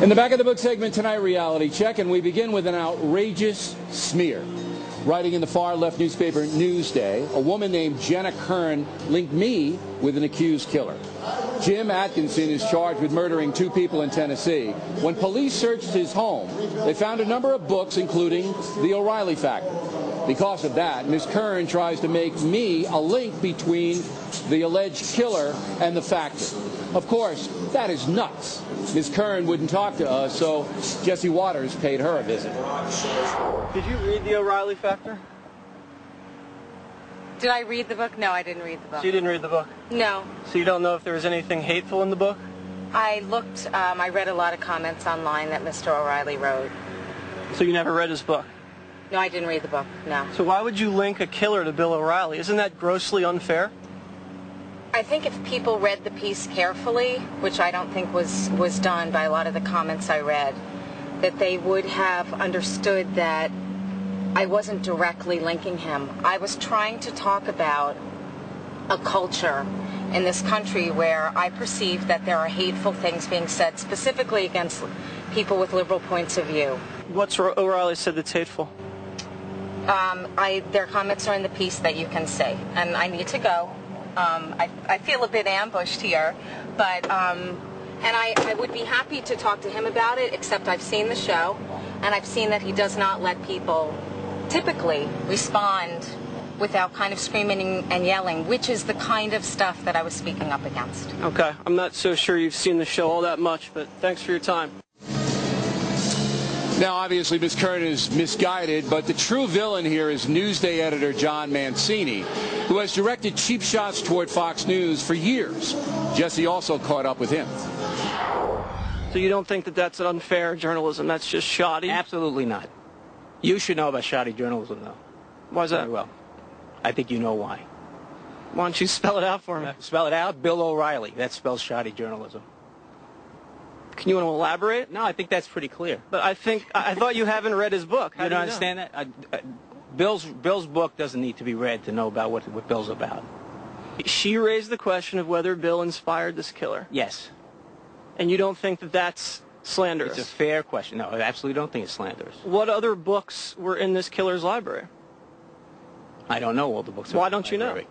In the back of the book segment tonight, Reality Check, and we begin with an outrageous smear. Writing in the far-left newspaper Newsday, a woman named Jenna Kern linked me with an accused killer. Jim Atkinson is charged with murdering 2 people in Tennessee. When police searched his home, they found a number of books, including The O'Reilly Factor. Because of that, Ms. Kern tries to make me a link between the alleged killer and the Factor. Of course, that is nuts. Ms. Kern wouldn't talk to us, so Jesse Waters paid her a visit. Did you read The O'Reilly Factor? Did I read the book? No, I didn't read the book. So you didn't read the book? No. So you don't know if there was anything hateful in the book? I looked, I read a lot of comments online that Mr. O'Reilly wrote. So you never read his book? No, I didn't read the book, no. So why would you link a killer to Bill O'Reilly? Isn't that grossly unfair? I think if people read the piece carefully, which I don't think was done by a lot of the comments I read, that they would have understood that I wasn't directly linking him. I was trying to talk about a culture in this country where I perceive that there are hateful things being said, specifically against people with liberal points of view. What's O'Reilly said that's hateful? Their comments are in the piece that you can see, and I need to go. I feel a bit ambushed here, but and I would be happy to talk to him about it, except I've seen the show, and I've seen that he does not let people typically respond without kind of screaming and yelling, which is the kind of stuff that I was speaking up against. Okay, I'm not so sure you've seen the show all that much, but thanks for your time. Now, obviously, Ms. Kern is misguided, but the true villain here is Newsday editor John Mancini, who has directed cheap shots toward Fox News for years. Jesse also caught up with him. So you don't think that that's unfair journalism? That's just shoddy? Absolutely not. You should know about shoddy journalism, though. Why is that? Very well. I think you know why. Why don't you spell it out for me? Spell it out. Bill O'Reilly. That spells shoddy journalism. Can you want to elaborate? No, I think that's pretty clear. But I thought you haven't read his book. How You do don't you understand that? Bill's book doesn't need to be read to know about what Bill's about. She raised the question of whether Bill inspired this killer. Yes. And you don't think that that's slanderous? It's a fair question. No, I absolutely don't think it's slanderous. What other books were in this killer's library? I don't know all the books. Why don't you know?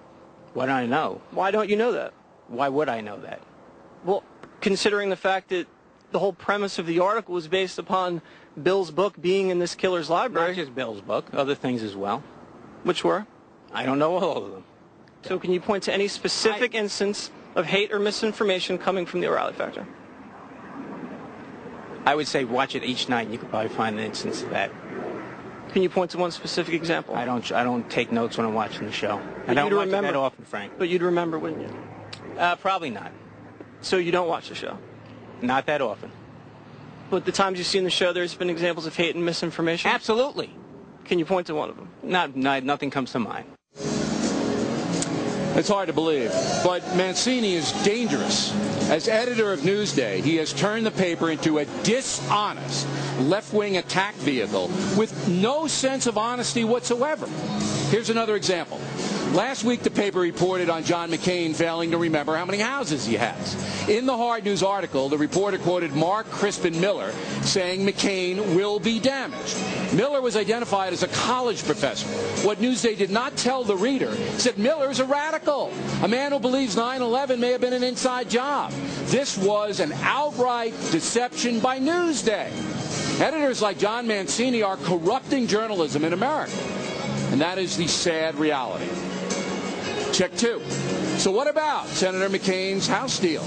Why don't I know? Why don't you know that? Why would I know that? Well, considering the fact that the whole premise of the article was based upon Bill's book being in this killer's library. Not just Bill's book, other things as well. Which were? I don't know all of them. So can you point to any specific instance of hate or misinformation coming from the O'Reilly Factor? I would say watch it each night and you could probably find an instance of that. Can you point to one specific example? I don't take notes when I'm watching the show. I don't watch it that often, Frank. But you'd remember, wouldn't you? Probably not. So you don't watch the show? Not that often. But the times you've seen the show, there's been examples of hate and misinformation? Absolutely. Can you point to one of them? Nothing comes to mind. It's hard to believe, but Mancini is dangerous. As editor of Newsday, he has turned the paper into a dishonest left-wing attack vehicle with no sense of honesty whatsoever. Here's another example. Last week, the paper reported on John McCain failing to remember how many houses he has. In the Hard News article, the reporter quoted Mark Crispin Miller saying McCain will be damaged. Miller was identified as a college professor. What Newsday did not tell the reader said Miller is a radical, a man who believes 9/11 may have been an inside job. This was an outright deception by Newsday. Editors like John Mancini are corrupting journalism in America, and that is the sad reality. Check 2. So what about Senator McCain's house deal?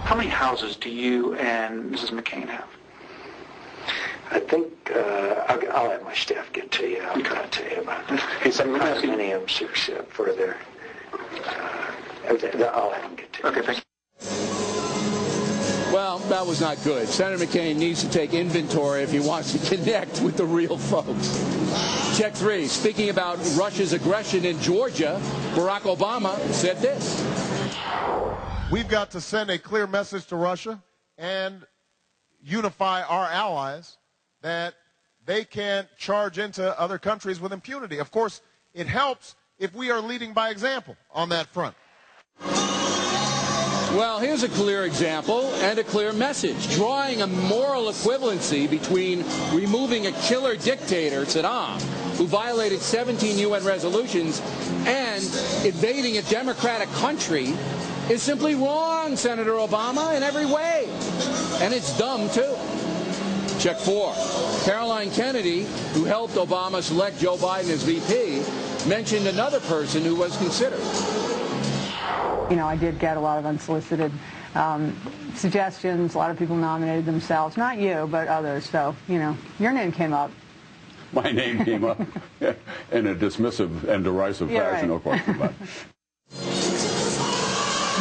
How many houses do you and Mrs. McCain have? I think I'll have my staff get to you. I'll tell you about that. It's a condominium for their. I'll have them get to you. Okay, thank you. Well, that was not good. Senator McCain needs to take inventory if he wants to connect with the real folks. Check 3. Speaking about Russia's aggression in Georgia, Barack Obama said this. We've got to send a clear message to Russia and unify our allies that they can't charge into other countries with impunity. Of course, it helps if we are leading by example on that front. Well, here's a clear example and a clear message, drawing a moral equivalency between removing a killer dictator, Saddam, who violated 17 UN resolutions, and invading a democratic country is simply wrong, Senator Obama, in every way. And it's dumb, too. Check 4. Caroline Kennedy, who helped Obama select Joe Biden as VP, mentioned another person who was considered. You know, I did get a lot of unsolicited suggestions. A lot of people nominated themselves. Not you, but others. So, you know, your name came up. My name came up in a dismissive and derisive fashion, no question about it.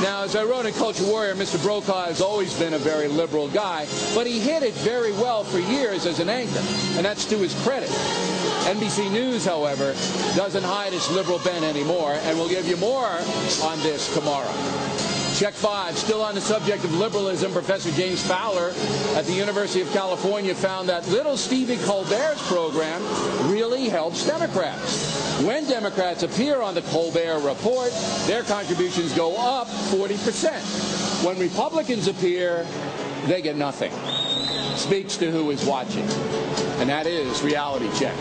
Now, as I wrote in Culture Warrior, Mr. Brokaw has always been a very liberal guy, but he hit it very well for years as an anchor, and that's to his credit. NBC News, however, doesn't hide its liberal bent anymore, and we'll give you more on this tomorrow. Check 5. Still on the subject of liberalism, Professor James Fowler at the University of California found that little Stephen Colbert's program really helps Democrats. When Democrats appear on the Colbert Report, their contributions go up 40%. When Republicans appear, they get nothing. Speaks to who is watching. And that is Reality Check.